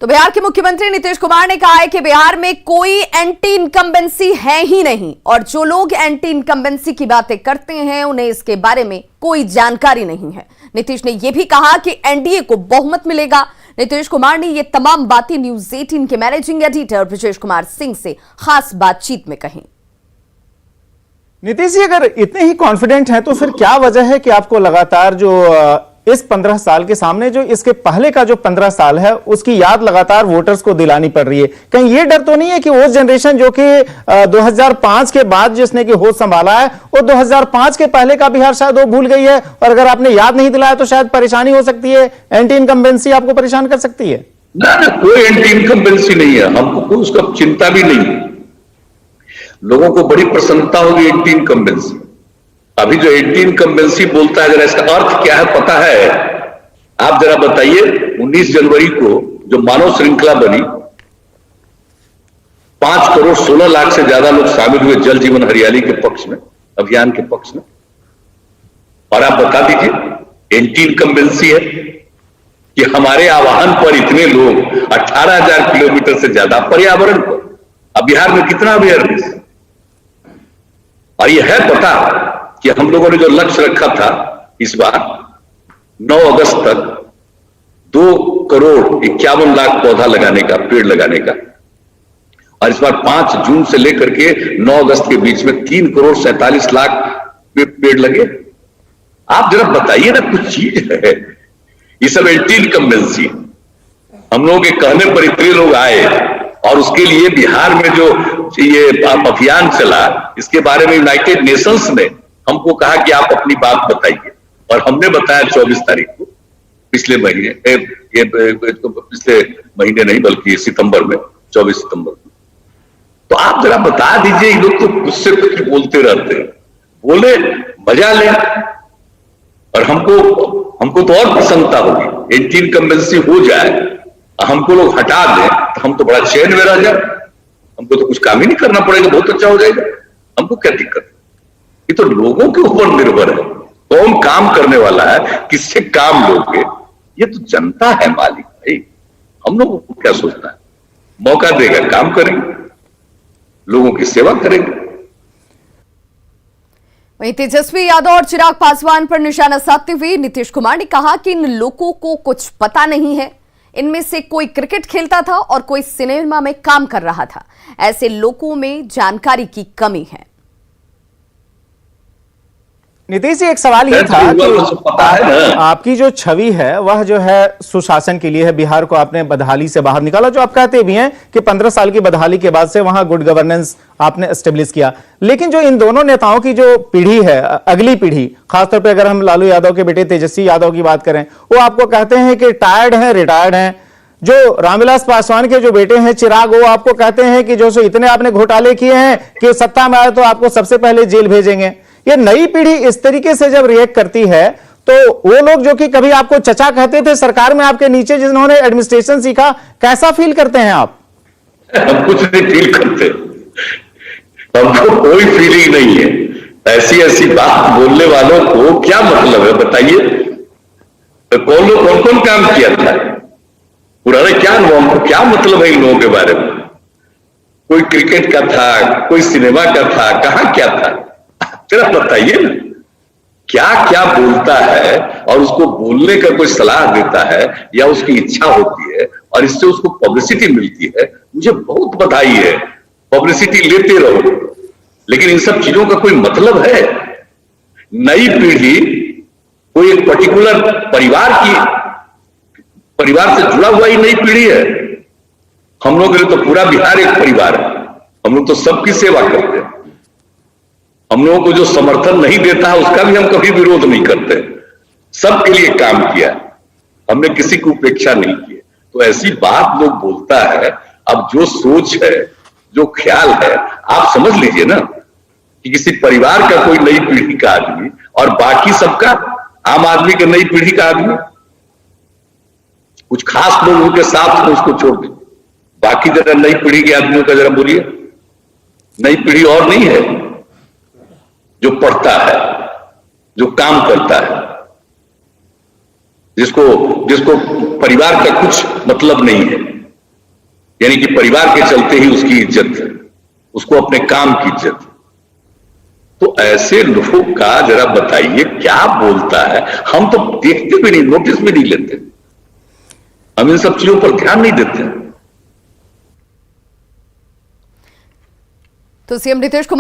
तो बिहार के मुख्यमंत्री नीतीश कुमार ने कहा है कि बिहार में कोई एंटी इनकम्बेंसी है ही नहीं और जो लोग एंटी इनकम्बेंसी की बातें करते हैं उन्हें इसके बारे में कोई जानकारी नहीं है। नीतीश ने यह भी कहा कि एनडीए को बहुमत मिलेगा। नीतीश कुमार ने ये तमाम बातें न्यूज 18 के मैनेजिंग एडिटर ब्रजेश कुमार सिंह से खास बातचीत में कही। नीतीश जी, अगर इतने ही कॉन्फिडेंट हैं तो फिर क्या वजह है कि आपको लगातार जो इस 15 साल के सामने जो इसके पहले का जो 15 साल है उसकी याद लगातार वोटर्स को दिलानी पड़ रही है? कहीं ये डर तो नहीं है कि वो जनरेशन जो कि 2005 के बाद जिसने कि होश संभाला है वो 2005 के पहले का बिहार शायद वो भूल गई है, और अगर आपने याद नहीं दिलाया तो शायद परेशानी हो सकती है, एंटी इनकम्बेंसी आपको परेशान कर सकती है? ना, कोई एंटी इनकम्बेंसी नहीं है, हमको कोई उसका चिंता भी नहीं है। लोगों को बड़ी प्रसन्नता होगी एंटी इनकम्बेंसी। अभी जो एंटी इनकम्बेंसी बोलता है, जरा इसका अर्थ क्या है पता है? आप जरा बताइए, 19 जनवरी को जो मानव श्रृंखला बनी, 5 करोड़ 16 लाख से ज्यादा लोग शामिल हुए जल जीवन हरियाली के पक्ष में, अभियान के पक्ष में, और आप बता दीजिए एंटी इनकम्बेंसी है कि हमारे आह्वान पर इतने लोग 18,000 किलोमीटर से ज्यादा पर्यावरण पर, अब बिहार में कितना अवेयरनेस, और यह है पता कि हम लोगों ने जो लक्ष्य रखा था इस बार 9 अगस्त तक 2 करोड़ 51 लाख पौधा लगाने का, पेड़ लगाने का, और इस बार 5 जून से लेकर के 9 अगस्त के बीच में 3 करोड़ 47 लाख पेड़ लगे। आप जरा बताइए ना, कुछ चीज है, ये सब एंटी इनकम्बेंसी। हम लोगों के कहने पर इतने लोग आए, और उसके लिए बिहार में जो ये अभियान चला, इसके बारे में यूनाइटेड नेशंस ने हमको कहा कि आप अपनी बात बताइए, और हमने बताया 24 तारीख को, पिछले महीने, पिछले महीने नहीं बल्कि सितंबर में, 24 सितंबर में। तो आप जरा बता दीजिए, ये लोग तो कुछ से कुछ बोलते रहते हैं, बोले मजा ले, और हमको तो और प्रसन्नता होगी। एंटी इनकम्बेंसी हो जाए, हमको लोग हटा दें तो हम तो बड़ा चैन में रह जाए, हमको तो कुछ काम ही नहीं करना पड़ेगा, बहुत अच्छा हो जाएगा, हमको क्या दिक्कत? ये तो लोगों के ऊपर निर्भर है, कौन काम करने वाला है, किससे काम लोगे, ये तो जनता है मालिक। भाई हम लोगों को क्या सोचना है? मौका देगा काम करेंगे, लोगों की सेवा करेंगे। वहीं तेजस्वी यादव और चिराग पासवान पर निशाना साधते हुए नीतीश कुमार ने कहा कि इन लोगों को कुछ पता नहीं है, इनमें से कोई क्रिकेट खेलता था और कोई सिनेमा में काम कर रहा था, ऐसे लोगों में जानकारी की कमी है। नीतीश जी, एक सवाल ये था कि आपकी जो छवि है वह जो है सुशासन के लिए है। बिहार को आपने बदहाली से बाहर निकाला, जो आप कहते भी हैं कि 15 साल की बदहाली के बाद से वहां गुड गवर्नेंस आपने एस्टेब्लिश किया। लेकिन जो इन दोनों नेताओं की जो पीढ़ी है, अगली पीढ़ी, खासतौर पे अगर हम लालू यादव के बेटे तेजस्वी यादव की बात करें, वो आपको कहते हैं कि टायर्ड हैं, रिटायर्ड हैं। जो रामविलास पासवान के जो बेटे हैं चिराग, वो आपको कहते हैं कि जो सो इतने आपने घोटाले किए हैं कि सत्ता में आए तो आपको सबसे पहले जेल भेजेंगे। ये नई पीढ़ी इस तरीके से जब रिएक्ट करती है तो वो लोग जो कि कभी आपको चचा कहते थे सरकार में आपके नीचे, जिन्होंने एडमिनिस्ट्रेशन सीखा, कैसा फील करते हैं आप? हम कुछ नहीं फील करते, हमको कोई फीलिंग नहीं है। ऐसी बात बोलने वालों को क्या मतलब है बताइए? कौन काम किया था पुराने, क्या हमको क्या मतलब है इन लोगों के बारे में? कोई क्रिकेट का था, कोई सिनेमा का था, कहां क्या था? जरा बताइए ना, क्या क्या बोलता है और उसको बोलने का कोई सलाह देता है या उसकी इच्छा होती है और इससे उसको पब्लिसिटी मिलती है। मुझे बहुत बधाई है, पब्लिसिटी लेते रहो, लेकिन इन सब चीजों का कोई मतलब है? नई पीढ़ी कोई एक पर्टिकुलर परिवार से जुड़ा हुआ ही नई पीढ़ी है। हम लोग के लिए तो पूरा बिहार एक परिवार है, हम लोग तो सबकी सेवा करते हैं। हम लोगों को जो समर्थन नहीं देता है उसका भी हम कभी विरोध नहीं करते, सबके लिए काम किया, हमने किसी की उपेक्षा नहीं की। तो ऐसी बात लोग बोलता है, अब जो सोच है, जो ख्याल है, आप समझ लीजिए ना कि किसी परिवार का कोई नई पीढ़ी का आदमी और बाकी सबका आम आदमी के नई पीढ़ी का आदमी, कुछ खास लोगों के साथ में उसको छोड़ दें, बाकी जरा नई पीढ़ी के आदमियों का जरा बोलिए। नई पीढ़ी और नहीं है जो पढ़ता है, जो काम करता है, जिसको परिवार का कुछ मतलब नहीं है, यानी कि परिवार के चलते ही उसकी इज्जत है, उसको अपने काम की इज्जत। तो ऐसे लोगों का जरा बताइए क्या बोलता है। हम तो देखते भी नहीं, नोटिस भी नहीं लेते, हम इन सब चीजों पर ध्यान नहीं देते। तो सीएम नीतीश कुमार